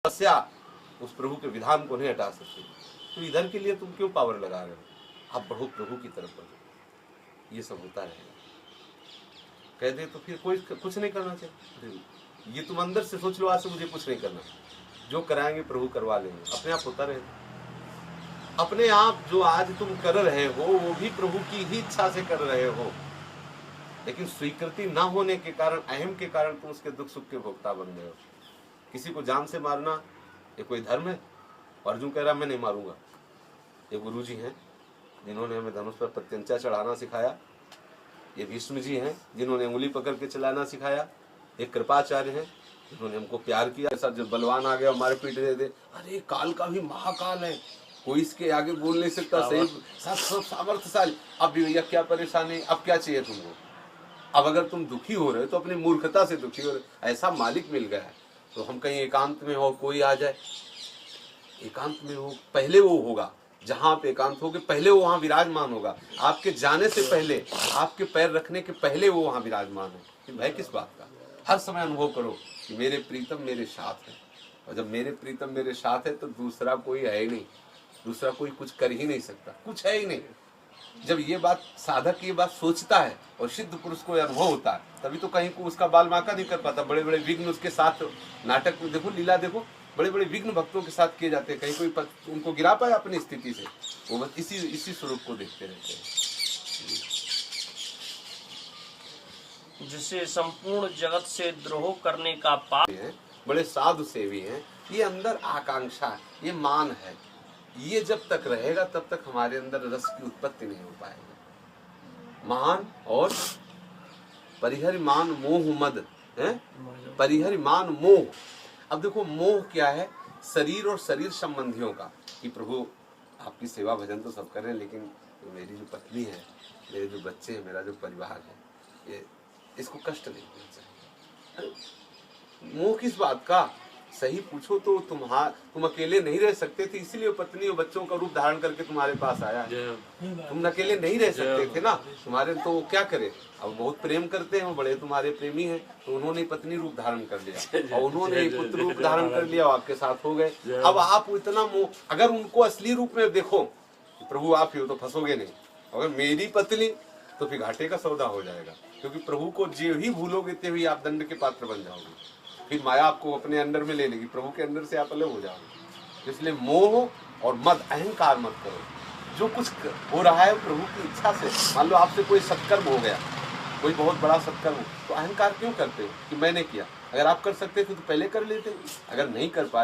समस्या उस प्रभु के विधान को नहीं हटा सकती। तो इधर के लिए तुम क्यों पावर लगा रहे हो? आप बढ़ो प्रभु की तरफ बढ़ो। ये सब होता रहेगा। कह दे तो फिर कोई कुछ नहीं करना चाहिए। ये तुम अंदर से सोच लो, आज से मुझे कुछ नहीं करना, जो कराएंगे प्रभु करवा लेंगे, अपने आप होता रहेगा। अपने आप जो आज तुम कर रहे हो वो भी प्रभु की ही इच्छा से कर रहे हो, लेकिन स्वीकृति ना होने के कारण, अहम के कारण तुम उसके दुख सुख के भोक्ता बन गए हो। किसी को जान से मारना ये कोई धर्म है? अर्जुन कह रहा मैं नहीं मारूंगा। ये गुरु जी हैं जिन्होंने हमें धनुष पर प्रत्यंचा चढ़ाना सिखाया। ये भीष्म जी हैं जिन्होंने उंगली पकड़ के चलाना सिखाया। एक कृपाचार्य हैं जिन्होंने हमको प्यार किया। ऐसा जो बलवान आ गया हमारे पीठ दे दे, अरे काल का भी महाकाल है, कोई इसके आगे बोल नहीं सकता, सही सब सामर्थ्यशाली। अब भैया क्या परेशानी, अब क्या चाहिए तुमको? अब अगर तुम दुखी हो रहे हो तो अपनी मूर्खता से दुखी हो रहे। ऐसा मालिक मिल गया है तो हम कहीं एकांत में हो, कोई आ जाए, एकांत में हो, पहले वो होगा जहां आप एकांत होगे, पहले वो वहां विराजमान होगा। आपके जाने से पहले, आपके पैर रखने के पहले वो वहां विराजमान है। भय किस बात का? हर समय अनुभव करो कि मेरे प्रीतम मेरे साथ है, और जब मेरे प्रीतम मेरे साथ है तो दूसरा कोई है ही नहीं, दूसरा कोई कुछ कर ही नहीं सकता, कुछ है ही नहीं। जब ये बात साधक ये बात सोचता है और सिद्ध पुरुष को अनुभव होता है, तभी तो कहीं को उसका बाल बांका नहीं कर पाता। बड़े बड़े विघ्न उसके साथ, नाटक में देखो, लीला देखो, बड़े बड़े विघ्न भक्तों के साथ किए जाते हैं। कहीं कोई उनको गिरा पाए अपनी स्थिति से? वो बस इसी स्वरूप को देखते रहते हैं। जिसे संपूर्ण जगत से द्रोह करने का पाप है, बड़े साधु सेवी हैं। ये अंदर आकांक्षा है, ये मान है, ये जब तक रहेगा तब तक हमारे अंदर रस की उत्पत्ति नहीं हो पाएगी। मान और परिहरिमान मोह मद है, परिहरिमान मोह। अब देखो मोह क्या है? शरीर और शरीर संबंधियों का, कि प्रभु आपकी सेवा भजन तो सब कर रहे हैं, लेकिन मेरी जो पत्नी है, मेरे जो बच्चे हैं, मेरा जो परिवार है, ये इसको कष्ट नहीं होना चाहिए। मोह किस बात का? सही पूछो तो तुम अकेले नहीं रह सकते थे, इसीलिए पत्नी और बच्चों का रूप धारण करके तुम्हारे पास आया है। तुम अकेले नहीं रह सकते थे ना, तुम्हारे तो क्या करे, अब बहुत प्रेम करते हैं, वो बड़े तुम्हारे प्रेमी हैं, तो उन्होंने पत्नी रूप धारण कर लिया और उन्होंने पुत्र रूप धारण कर लिया और आपके साथ हो गए। अब आप इतना मोह, अगर उनको असली रूप में देखो, प्रभु आप ही हो, तो फंसोगे नहीं। अगर मेरी पत्नी, तो फिर घाटे का सौदा हो जाएगा, क्योंकि प्रभु को जो ही भूलोगे ते ही आप दंड के पात्र बन जाओगे। फिर माया आपको अपने अंदर में ले लेगी, प्रभु के अंदर से आप अलग हो जाओगे। इसलिए मोह और मद, अहंकार मत करो। जो कुछ हो रहा है प्रभु की इच्छा से, मान लो आपसे कोई सत्कर्म हो गया, कोई बहुत बड़ा सत्कर्म हो, तो अहंकार क्यों करते हो कि मैंने किया? अगर आप कर सकते थे तो पहले कर लेते। अगर नहीं कर पाए